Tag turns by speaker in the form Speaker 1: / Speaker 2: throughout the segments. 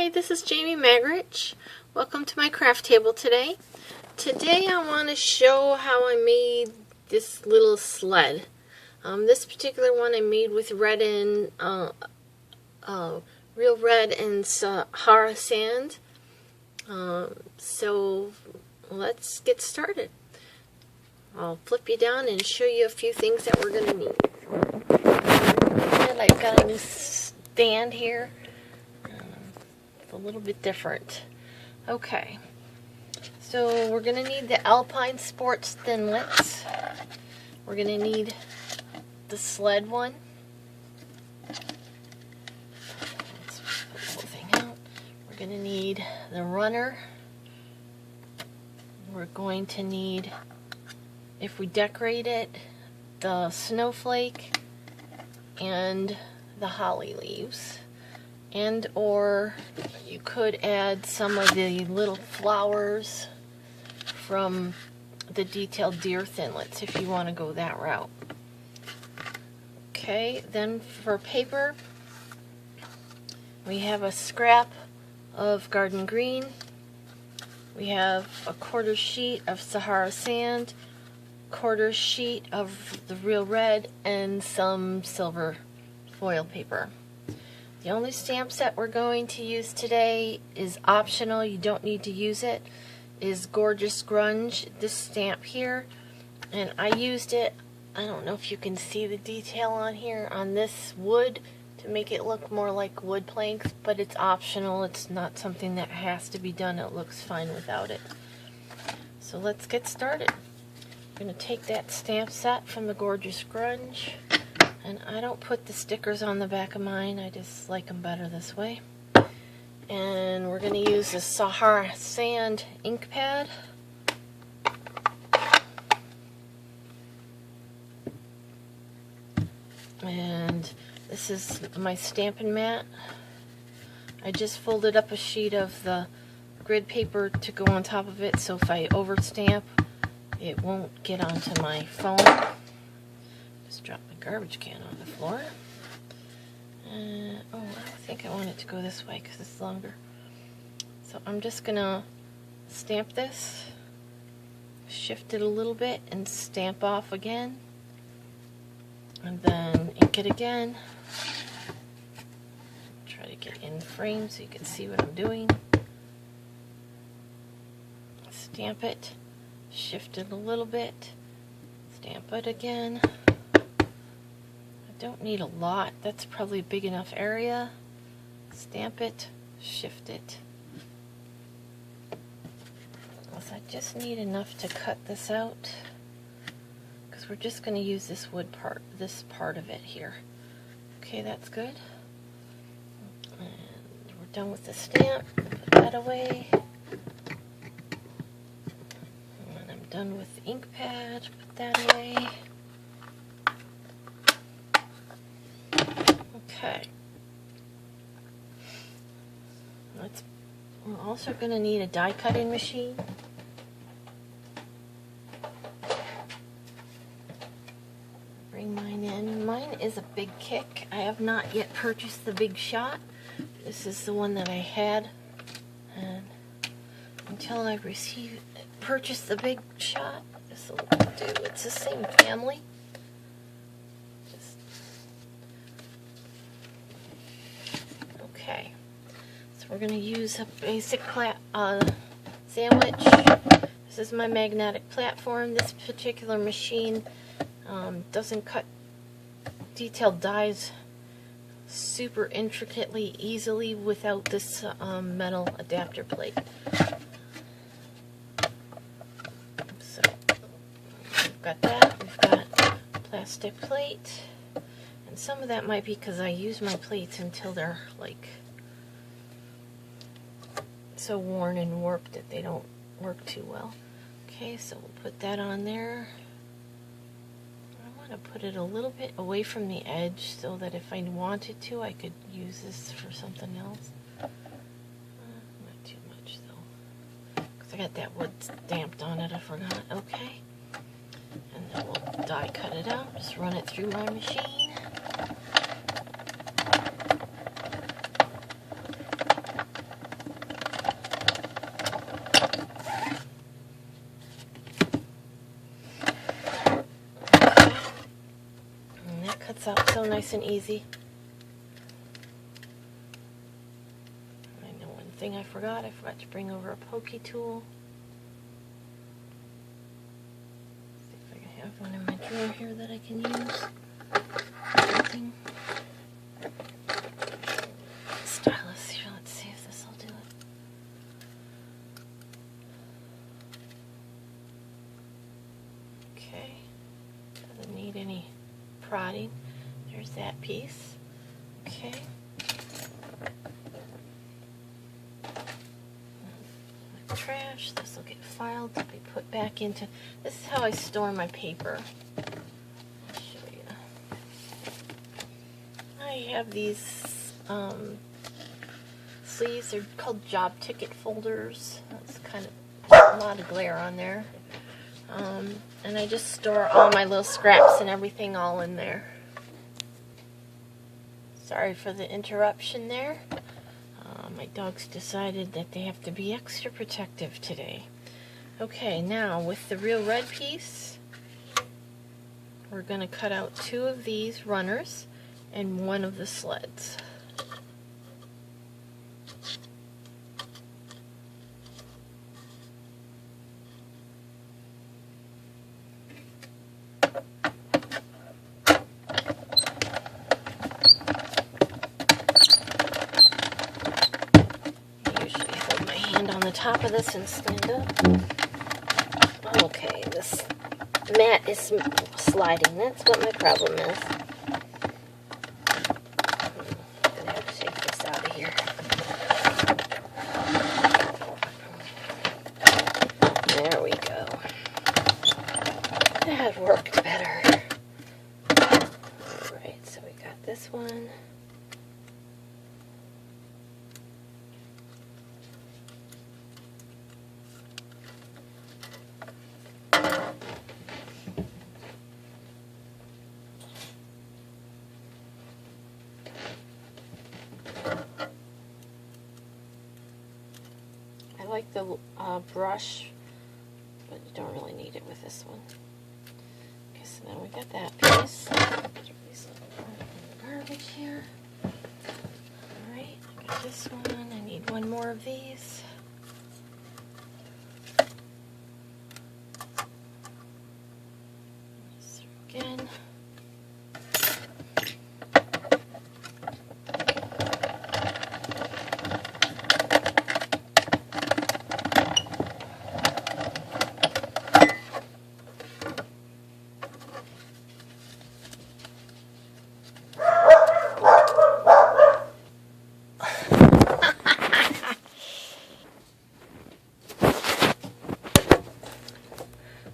Speaker 1: Hi, this is Jamie Magrich. Welcome to my craft table today. Today I want to show how I made this little sled. This particular one I made with red and real red and Sahara sand. So let's get started. I'll flip you down and show you a few things that we're going to need. I've got a new stand here. It's a little bit different. Okay, so we're going to need the Alpine sports thinlets. We're going to need the sled one. Let's put the whole thing out. We're going to need the runner. We're going to need, if we decorate it, the snowflake and the holly leaves. And or you could add some of the little flowers from the detailed deer thinlets if you want to go that route. Okay, then for paper, we have a scrap of garden green. We have a quarter sheet of Sahara sand, quarter sheet of the real red, and some silver foil paper. The only stamp set we're going to use today is optional, you don't need to use it, is Gorgeous Grunge, this stamp here. And I used it, I don't know if you can see the detail on here, on this wood to make it look more like wood planks, but it's optional, it's not something that has to be done, it looks fine without it. So let's get started. I'm going to take that stamp set from the Gorgeous Grunge. And I don't put the stickers on the back of mine, I just like them better this way. And we're going to use the Sahara Sand ink pad. And this is my Stampin' mat. I just folded up a sheet of the grid paper to go on top of it, so if I overstamp, it won't get onto my phone. Just dropped my garbage can on the floor. Oh, I think I want it to go this way because it's longer. So I'm just gonna stamp this, shift it a little bit, and stamp off again. And then ink it again. Try to get in frame so you can see what I'm doing. Stamp it, shift it a little bit, stamp it again. Don't need a lot, that's probably a big enough area. Stamp it, shift it. So I just need enough to cut this out because we're just going to use this wood part, this part of it here. Okay, that's good. And we're done with the stamp. Put that away. And I'm done with the ink pad. Put that away. Okay. We're also going to need a die cutting machine. Bring mine in. Mine is a Big Kick. I have not yet purchased the Big Shot. This is the one that I had. And until I purchase the Big Shot, this will do. It's the same family. Okay, so we're going to use a basic sandwich. This is my magnetic platform. This particular machine doesn't cut detailed dies super intricately easily without this metal adapter plate. So we've got that. We've got a plastic plate. And some of that might be because I use my plates until they're like so worn and warped that they don't work too well. Okay, so we'll put that on there. I want to put it a little bit away from the edge so that if I wanted to, I could use this for something else. Not too much though, because I got that wood stamped on it, I forgot. Okay, and then we'll die cut it out, just run it through my machine. this out so nice and easy. I know one thing I forgot to bring over a pokey tool. See if I can have one in my drawer here that I can use. Something. Stylus here, let's see if this will do it. Okay, doesn't need any prodding. There's that piece. Okay. Trash. This will get filed to be put back into. This is how I store my paper. I'll show you. I have these sleeves. They're called job ticket folders. That's kind of a lot of glare on there. And I just store all my little scraps and everything all in there. Sorry for the interruption there. My dogs decided that they have to be extra protective today. Okay, now with the real red piece, we're going to cut out 2 of these runners and 1 of the sleds. Top of this and stand up. Okay, this mat is sliding. That's what my problem is. I'm gonna have to take this out of here. There we go. That worked better. Alright, so we got this one. I like the brush, but you don't really need it with this one. Okay, so now we got that piece. Garbage here. Alright, I got this one. I need 1 more of these. This through again.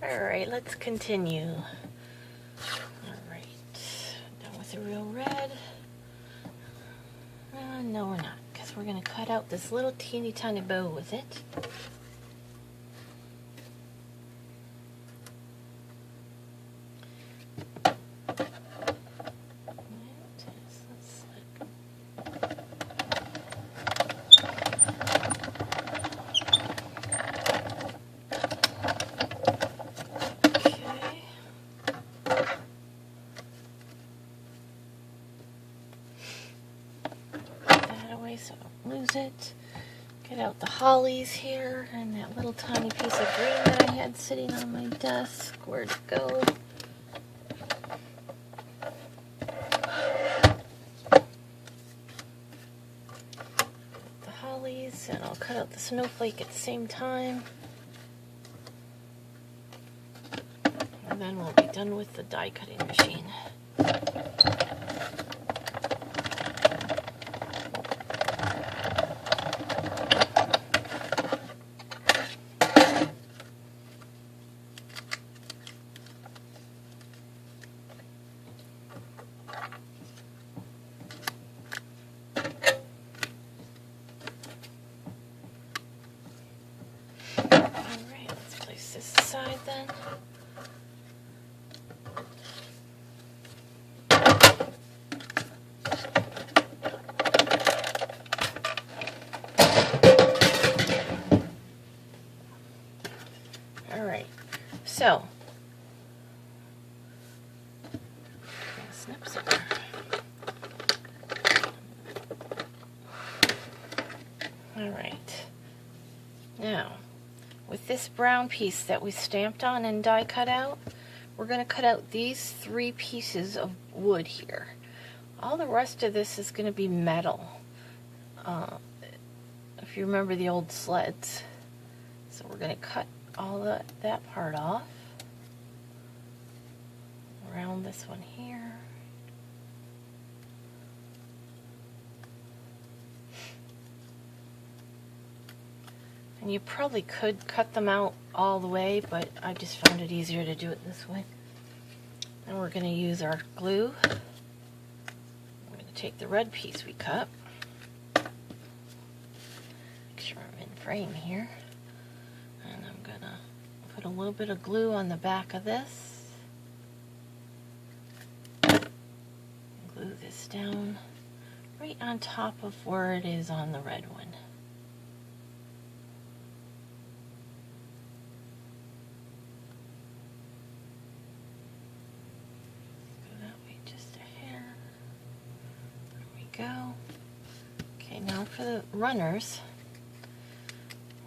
Speaker 1: Alright, let's continue. Alright, done with the real red. No, we're not, because we're going to cut out this little teeny tiny bow with it. So I don't lose it. Get out the hollies here and that little tiny piece of green that I had sitting on my desk. Where'd it go? The hollies, and I'll cut out the snowflake at the same time. And then we'll be done with the die cutting machine. Aside then. Alright, so snip some. Alright, now with this brown piece that we stamped on and die cut out, we're going to cut out these 3 pieces of wood here. All the rest of this is going to be metal. If you remember the old sleds. So we're going to cut all that part off. Around this one here. And you probably could cut them out all the way, but I just found it easier to do it this way. And we're going to use our glue. I'm going to take the red piece we cut. Make sure I'm in frame here. And I'm going to put a little bit of glue on the back of this. Glue this down right on top of where it is on the red one. Go. Okay, now for the runners,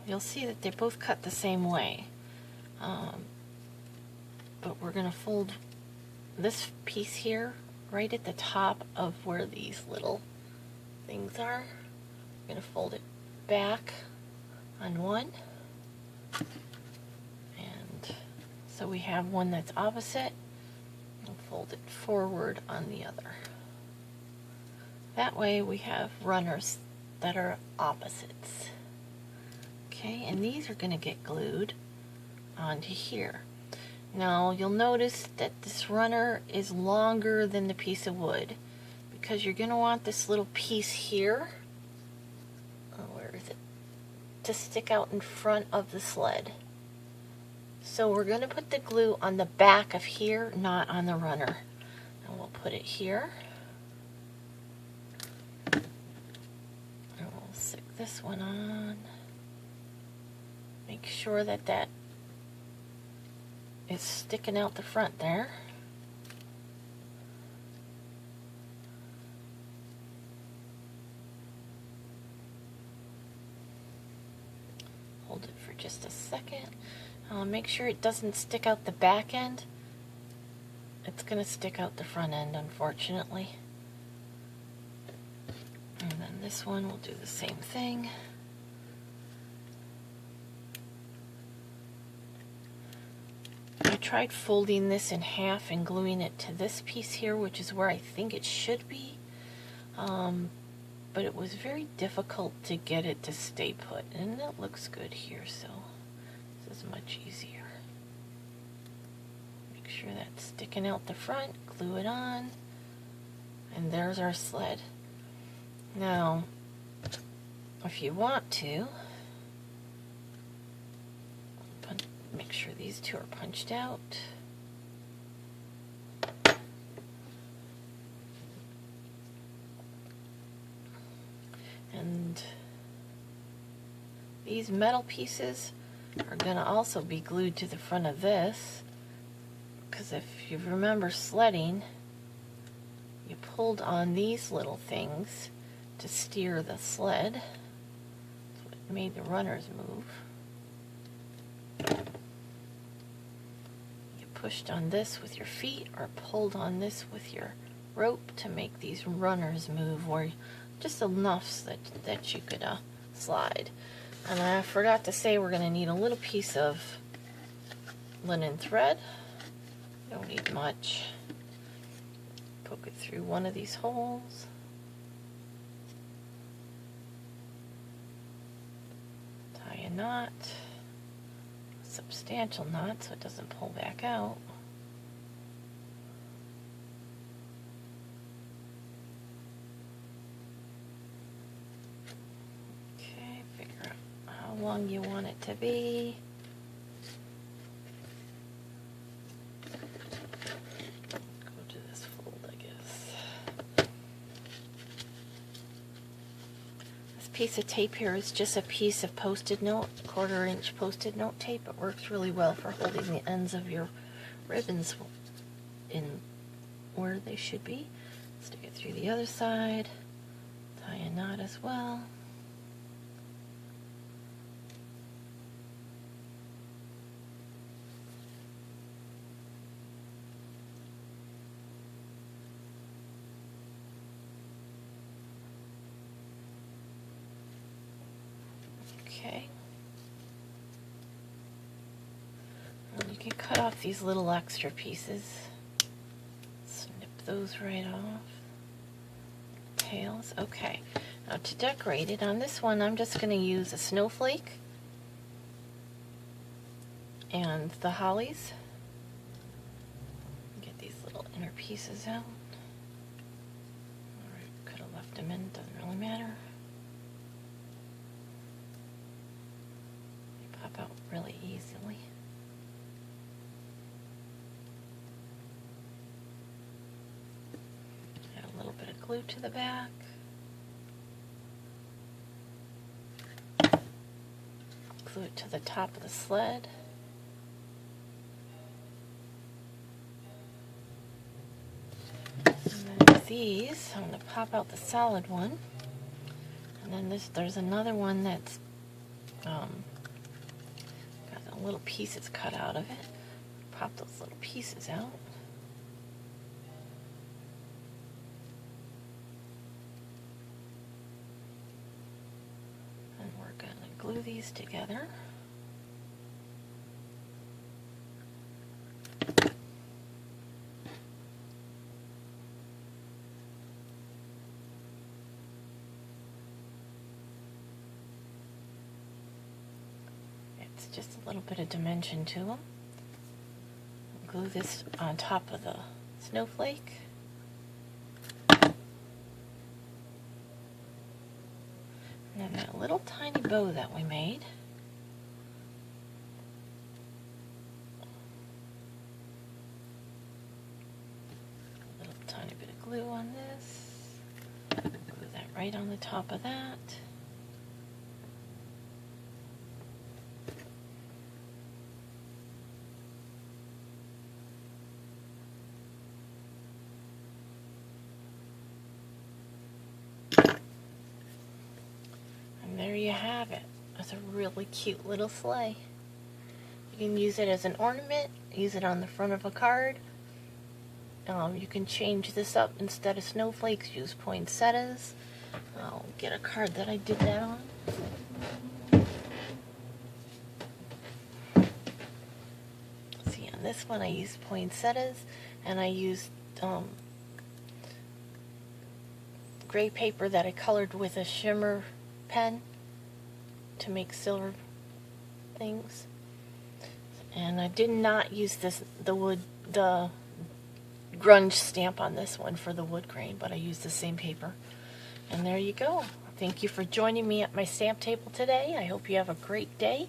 Speaker 1: you'll see that they're both cut the same way, but we're going to fold this piece here right at the top of where these little things are. We're going to fold it back on one, and so we have one that's opposite, and fold it forward on the other. That way we have runners that are opposites. Okay, and these are going to get glued onto here. Now you'll notice that this runner is longer than the piece of wood because you're going to want this little piece here, where is it, to stick out in front of the sled. So we're going to put the glue on the back of here, not on the runner. And we'll put it here. Stick this one on. Make sure that that is sticking out the front there. Hold it for just a second. Make sure it doesn't stick out the back end. It's going to stick out the front end, unfortunately. And then this one will do the same thing. I tried folding this in half and gluing it to this piece here, which is where I think it should be. But it was very difficult to get it to stay put. And it looks good here, so this is much easier. Make sure that's sticking out the front, glue it on, and there's our sled. Now, if you want to, make sure these two are punched out. And these metal pieces are going to also be glued to the front of this, because if you remember sledding, you pulled on these little things to steer the sled. That's what made the runners move. You pushed on this with your feet or pulled on this with your rope to make these runners move, or just enough that you could slide. And I forgot to say we're going to need a little piece of linen thread. Don't need much. Poke it through one of these holes. Tie a knot, a substantial knot so it doesn't pull back out. Okay, figure out how long you want it to be. Piece of tape here is just a piece of Post-it note, 1/4 inch Post-it note tape. It works really well for holding the ends of your ribbons in where they should be. Stick it through the other side, tie a knot as well. Okay. And you can cut off these little extra pieces. Snip those right off. Tails. Okay. Now to decorate it, on this one I'm just going to use a snowflake and the hollies. Get these little inner pieces out. Or could have left them in, doesn't really matter. They pop out really easily. Add a little bit of glue to the back. Glue it to the top of the sled. And then these, I'm going to pop out the solid one. And then there's another one that's got the little pieces cut out of it. Pop those little pieces out. And we're going to glue these together. Just a little bit of dimension to them. Glue this on top of the snowflake. And then that little tiny bow that we made. A little tiny bit of glue on this. Glue that right on the top of that. There you have it. It's a really cute little sleigh. You can use it as an ornament, use it on the front of a card. You can change this up. Instead of snowflakes, use poinsettias. I'll get a card that I did that on. See, on this one I used poinsettias, and I used gray paper that I colored with a shimmer pen to make silver things. And I did not use the grunge stamp on this one for the wood grain, but I used the same paper. And there you go. Thank you for joining me at my stamp table today. I hope you have a great day,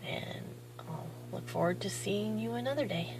Speaker 1: and I'll look forward to seeing you another day.